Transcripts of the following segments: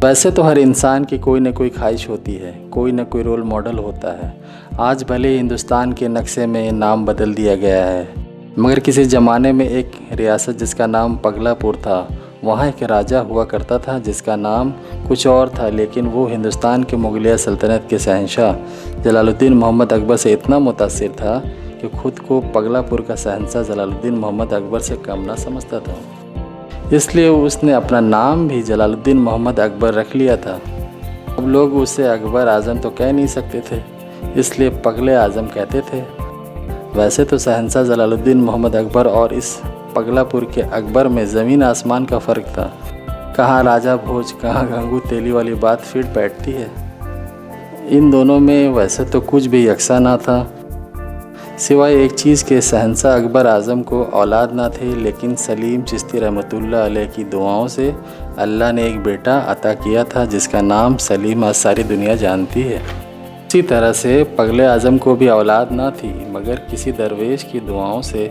वैसे तो हर इंसान की कोई न कोई ख्वाहिश होती है, कोई न कोई रोल मॉडल होता है। आज भले हिंदुस्तान के नक्शे में नाम बदल दिया गया है, मगर किसी ज़माने में एक रियासत जिसका नाम पगलापुर था, वहाँ एक राजा हुआ करता था जिसका नाम कुछ और था, लेकिन वो हिंदुस्तान के मुगलिया सल्तनत के शहंशाह जलालुद्दीन मोहम्मद अकबर से इतना मुतासिर था कि खुद को पगलापुर का शहंशाह जलालुद्दीन मोहम्मद अकबर से कम ना समझता था। इसलिए उसने अपना नाम भी जलालुद्दीन मोहम्मद अकबर रख लिया था। अब लोग उसे अकबर आज़म तो कह नहीं सकते थे, इसलिए पगले आज़म कहते थे। वैसे तो शहंशाह जलालुद्दीन मोहम्मद अकबर और इस पगलापुर के अकबर में ज़मीन आसमान का फ़र्क था। कहाँ राजा भोज, कहाँ गंगू तेली वाली बात फिर बैठती है। इन दोनों में वैसे तो कुछ भी यकसा ना था, सिवाय एक चीज़ के शहंशाह अकबर आज़म को औलाद ना थे, लेकिन सलीम चिश्ती रहमतुल्लाह अलैह की दुआओं से अल्लाह ने एक बेटा अता किया था जिसका नाम सलीम आज सारी दुनिया जानती है। इसी तरह से पगले आज़म को भी औलाद ना थी, मगर किसी दरवेश की दुआओं से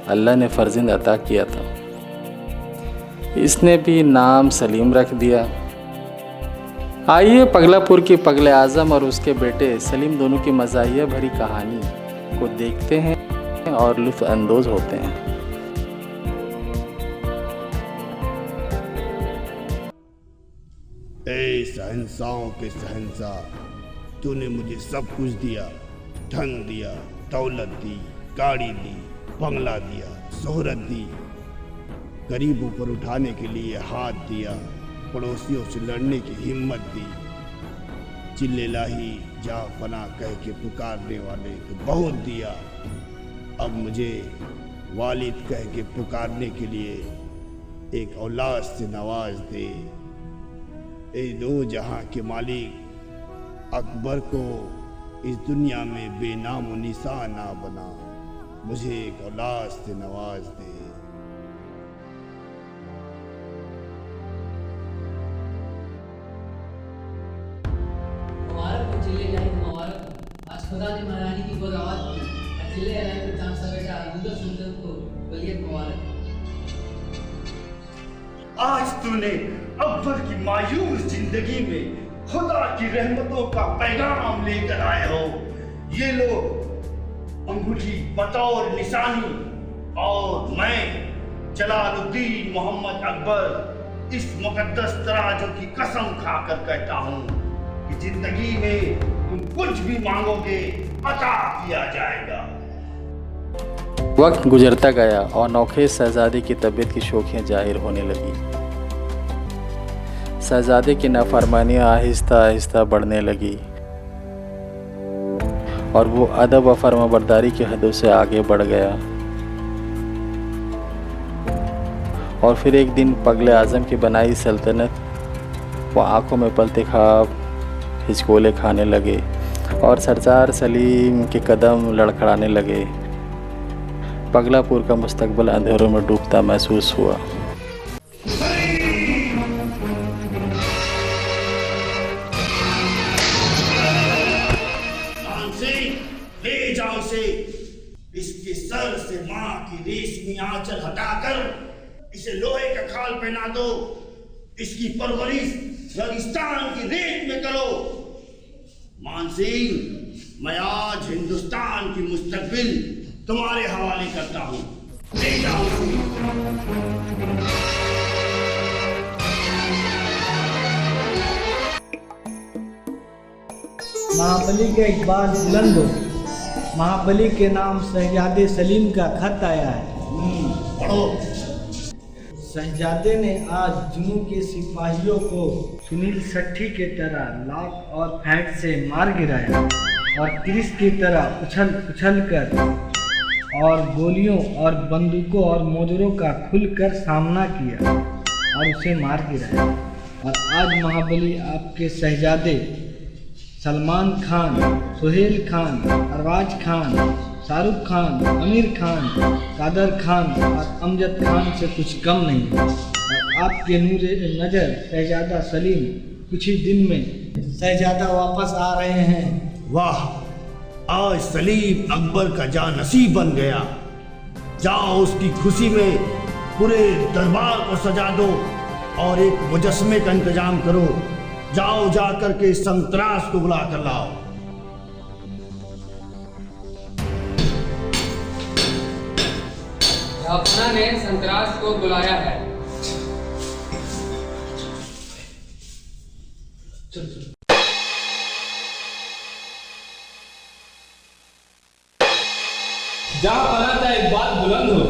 अल्लाह ने फ़र्जंद अता किया था। इसने भी नाम सलीम रख दिया। आइए पगलापुर की पगले आज़म और उसके बेटे सलीम दोनों की मज़ाहिया भरी कहानी को देखते हैं और लुत्फ़ अंदोज़ होते हैं। ए शहंशाहों के शहंशाह, तूने मुझे सब कुछ दिया, धन दिया, दौलत दी, गाड़ी दी, बंगला दिया, शोहरत दी, गरीबों पर उठाने के लिए हाथ दिया, पड़ोसियों से लड़ने की हिम्मत दी, चिल्ले लाही जा फना कह के पुकारने वाले तो बहुत दिया। अब मुझे वालिद कह के पुकारने के लिए एक औलाद से नवाज दे। ए दो जहां के मालिक, अकबर को इस दुनिया में बेनाम व निशान ना बना, मुझे एक औलाद से नवाज दे। आज खुदा ने महारानी की बगावत की, अकेले आए तो जान सकेगा मुगल सुल्तान को वलीयत मुबारक। आज तूने अकबर की मायूस जिंदगी में खुदा की रहमतों का पैगाम लेकर आए हो। ये लो अंगूठी बतौर निशानी, और मैं जलालुद्दीन मोहम्मद अकबर इस मुकद्दस तराजू की कसम खाकर कहता हूँ कि जिंदगी में तुम कुछ भी मांगोगे अता किया जाएगा। वक्त गुजरता गया और नौखे शहजादे की तबीयत की शोखियाँ जाहिर होने लगी। शहजादे की नाफरमानियाँ आहिस्ता आहिस्ता बढ़ने लगी और वो अदब व फर्माबरदारी की हदों से आगे बढ़ गया। और फिर एक दिन पगले आज़म की बनाई सल्तनत वो आंखों में पलते ख्वाब हिचकोले खाने लगे और सरदार सलीम के कदम लड़खड़ाने लगे। पगलापुर का मुस्तकबिल अंधेरों में डूबता महसूस हुआ। ले जाओ इसे, इसके सर से मां की रेशमी आंचल हटाकर इसे लोहे का खाल पहना दो। इसकी परवरिश रेगिस्तान की रेत में करो। मानसिंह, मैं आज हिंदुस्तान की मुस्तकबिल तुम्हारे हवाले करता हूँ। ले जाओ। महाबली का इकबाल बुलंद हो। महाबली के नाम शहजादे सलीम का खत आया है। पढ़ो। शहजादे ने आज जुनू के सिपाहियों को सुनील सट्टी के तरह लात और फैट से मार गिराया और क्रिस की तरह उछल उछल कर और गोलियों और बंदूकों और मोजरों का खुलकर सामना किया और उसे मार गिराया। और आज महाबली आपके शहजादे सलमान खान, सुहेल खान, अरबाज खान, शाहरुख खान, आमिर खान, कादर खान और अमजद खान से कुछ कम नहीं है। और आपके नूरे नज़र शहजादा सलीम कुछ ही दिन में शहजादा वापस आ रहे हैं। वाह, आज सलीम अकबर का जानसीब बन गया। जाओ उसकी खुशी में पूरे दरबार को सजा दो और एक मुजस्मे का इंतजाम करो। जाओ जा करके संतरास को बुला कर लाओ। जाफना ने संतरास को बुलाया है। जहाँ पना था एक बात बुलंद हो।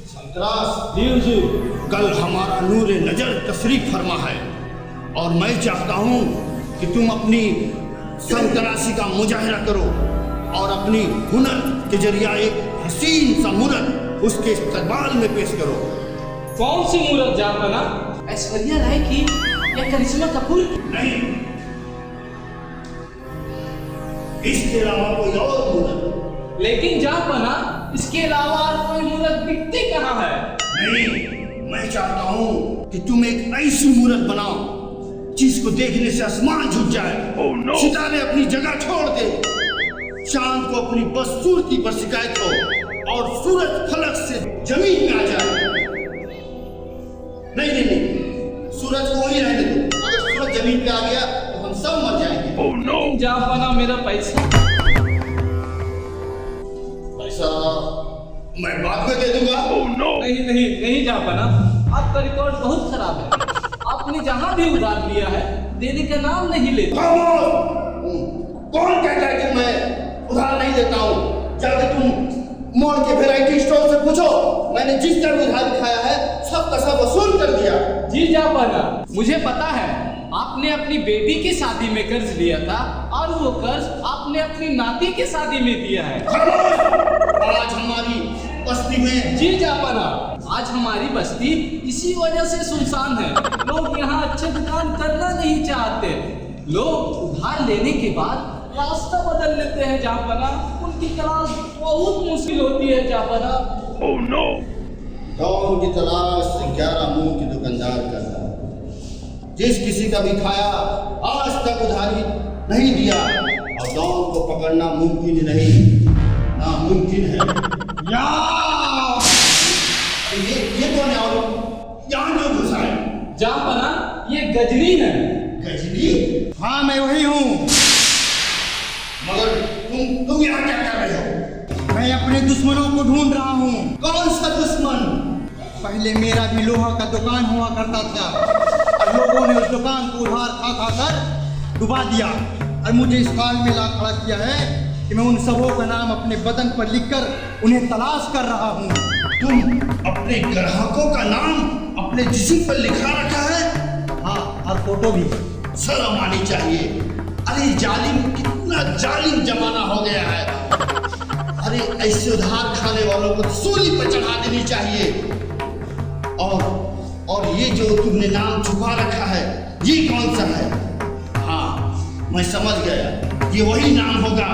संतरास, जी हुजूर। कल हमारा नूर नजर तशरीफ फरमा है और मैं चाहता हूँ कि तुम अपनी संतरासी का मुजाहिरा करो और अपनी हुनर के जरिया एक हसीन सा मूरत उसके इस्तकबाल में पेश करो। कौन सी मूरत जापना? ऐश्वर्या राय की या करिश्मा कपूर की? नहीं, इसके अलावा कोई और मूरत। लेकिन जापना इसके अलावा और कोई मूरत दिखती कहाँ है? नहीं, मैं चाहता हूँ कि तुम एक ऐसी मूरत बनाओ जिसको देखने से आसमान झुक जाए, सितारे अपनी जगह छोड़ दे, चांद को अपनी बदसूरती पर शिकायत हो और सूरज फलक से जमीन में आ जाए। नहीं नहीं नहीं, सूरज को ही रहने दो। अगर सूरज जमीन पे आ गया तो हम सब मर जाएंगे। जापना मेरा पैसा? पैसा मैं बाद में दे दूंगा। नहीं नहीं नहीं जापना, आपका रिकॉर्ड बहुत खराब है। आपने जहाँ भी उधार लिया है देने का नाम नहीं लेते। कौन कहता है कि मैं उधार नहीं देता हूँ? जाके तुम मोड़ के वैरायटी स्टोर से पूछो, मैंने जिस तरह उधार दिखाया है सब का सब वसूल कर दिया। जी जापना, मुझे पता है आपने अपनी बेटी की शादी में कर्ज लिया था और वो कर्ज आपने अपनी नाती की शादी में दिया है। आज हमारी बस्ती में। जी जापना, आज हमारी बस्ती इसी वजह से सुनसान है। लोग यहाँ अच्छे दुकान करना नहीं चाहते। लोग उधार लेने के बाद रास्ता बदल लेते हैं जापना। उनकी तलाश बहुत मुश्किल होती है जापना। दौर की तलाश 11 मुंह की दुकानदार करता है। जिस किसी का भी खाया आज तक उधारी नहीं दिया और दौर को पकड़ना मुमकिन नहीं, नामुमकिन है। ये कौन है और यहाँ जो घुसा है? जापना, ये गजनी है। गजनी? हाँ मैं वही हूँ। मगर तुम यहाँ क्या कर रहे हो? मैं अपने दुश्मनों को ढूंढ रहा हूँ। कौन सा दुश्मन? पहले मेरा भी लोहा का दुकान हुआ करता था और लोगों ने उस दुकान को उधार खा खा कर डुबा दिया और मुझे इस हाल में ला खड़ा किया है कि मैं उन सबों का नाम अपने बदन पर लिखकर उन्हें तलाश कर रहा हूँ। तुम अपने ग्राहकों का नाम अपने जिस्म पर लिखा रखा है? हाँ, और फोटो भी। शर्म आनी चाहिए। अरे जालिम, कितना जालिम जमाना हो गया है। अरे ऐसे उधार खाने वालों को सूली पर चढ़ा देनी चाहिए। और ये जो तुमने नाम छुपा रखा है ये कौन सा है? हाँ मैं समझ गया, ये वही नाम होगा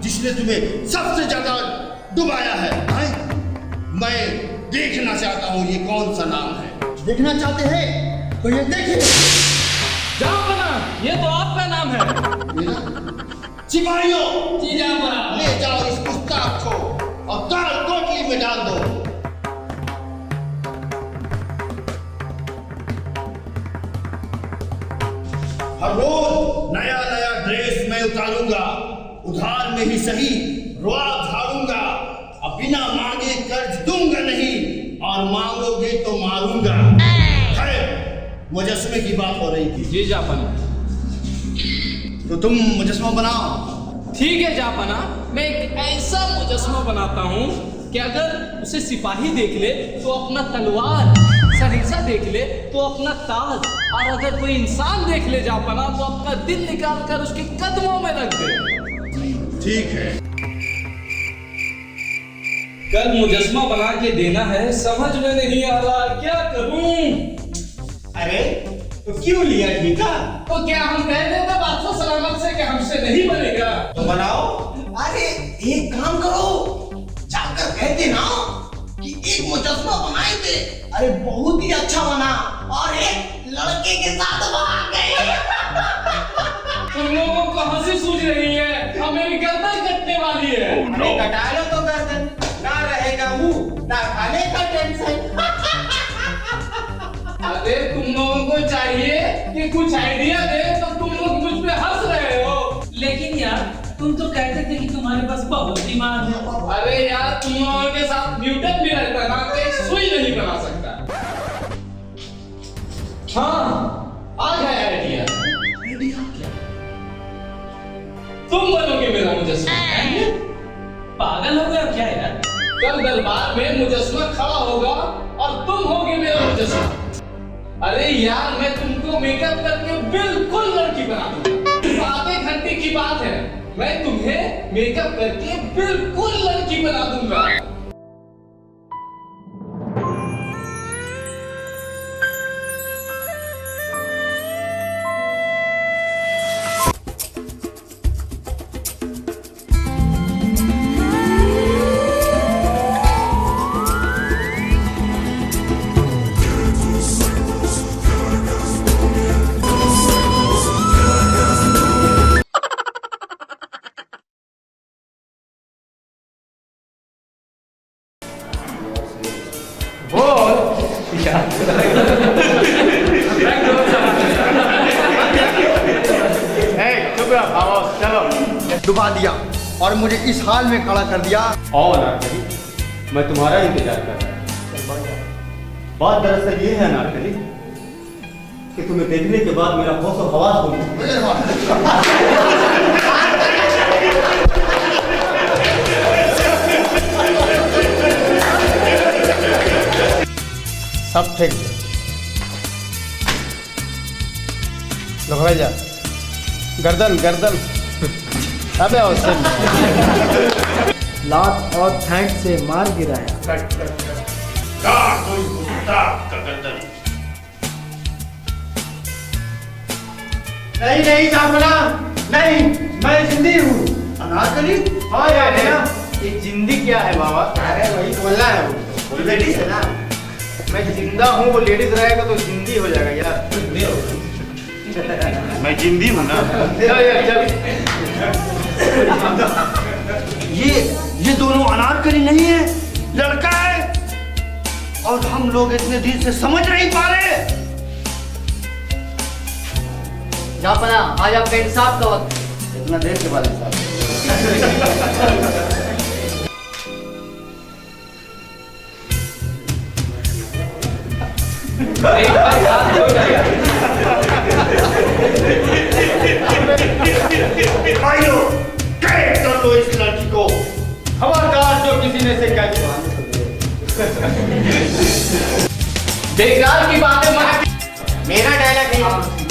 जिसने तुम्हें सबसे ज्यादा डुबाया है। मैं देखना चाहता हूँ ये कौन सा नाम है। देखना चाहते हैं तो ये देखिए। जापना, ये तो आपका नाम है। मेरा? सिपाहियों, जी जापना। ले जाओ इस गुस्ताख को और काल कोठरी में डाल दो। हर रोज नया नया ड्रेस मैं उतारूंगा, उधार में ही सही रुआब झाड़ूंगा, अब बिना मांगे कर्ज दूंगा नहीं और मांगोगे तो मारूंगा। मुजस्मे की बात हो रही थी। जी जापना। तो तुम मुजस्मा बनाओ। ठीक है जापना, मैं एक ऐसा मुजस्मा बनाता हूँ कि अगर उसे सिपाही देख ले तो अपना तलवार, सरीसा देख ले तो अपना ताज, और अगर कोई इंसान देख ले जापना तो अपना दिल निकाल कर उसके कदमों में रख दे। ठीक है। कल मुजस्मा बना के देना है, समझ में नहीं आ रहा क्या करूं। अरे तो क्यों लिया ठीका? तो क्या हम कह देते बादशाह सलामत से कि हमसे नहीं बनेगा? तो बनाओ। अरे एक काम करो, जाकर कह देना कि एक मुजस्मा बनाए थे, अरे बहुत ही अच्छा बना और एक लड़के के साथ भाग गए। तुम लोगों को हंसी सूझ रही है, अब मेरी गर्दन कटने वाली है। अरे कटा लो तो गर्दन, ना रहेगा मुंह ना खाने का टेंशन। अरे तुम लोगों को चाहिए कि कुछ आइडिया दे, तो तुम लोग मुझ पे हंस रहे हो। लेकिन यार तुम तो कहते थे कि तुम्हारे पास बहुत दिमाग है। अरे यार तुम लोगों के साथ न्यूटन भी रहता ना, तो एक सुई नहीं बना सकता। हाँ, आ गया आइडिया। तुम बनोगे मेरा मुजस्समा। पागल हो गया क्या यार? कल दरबार में मुजस्समा खड़ा होगा और तुम होगे मेरा मुजस्समा। अरे यार मैं तुमको मेकअप करके बिल्कुल लड़की बना दूंगा। आधे घंटे की बात है, मैं तुम्हें मेकअप करके बिल्कुल लड़की बना दूंगा। डुबा दिया और मुझे इस हाल में खड़ा कर दिया। आओ अनारकली, मैं तुम्हारा इंतजार कर रहा हूँ। बात दरअसल ये है अनारकली कि तुम्हें देखने के बाद मेरा होश और हवास हो गया। सब ठीक है। लो भाई जा, गर्दन गर्दन अबे उससे लात और फैंट से मार गिराया। नहीं नहीं जाफना, नहीं, मैं जिंदी हूँ। अनारकली? हाँ यार है ना। ये जिंदी क्या है बाबा? अरे वही बोलना है, वो लेडीज है ना। मैं जिंदा हूँ, वो लेडीज रहेगा तो जिंदी हो जाएगा यार। मैं जिंदी हूँ ना। ये दोनों अनारकली नहीं है, लड़का है। और हम लोग इतने दिन से समझ नहीं पा रहे। जापना आज आपका इंसाफ का वक्त है। इतना देर के बाद इंसाफ। भाइयों, कैद कर लो इस लड़की को। खबरदार जो किसी ने से कहा बेकार की बातें मत। मेरा डायलॉग है।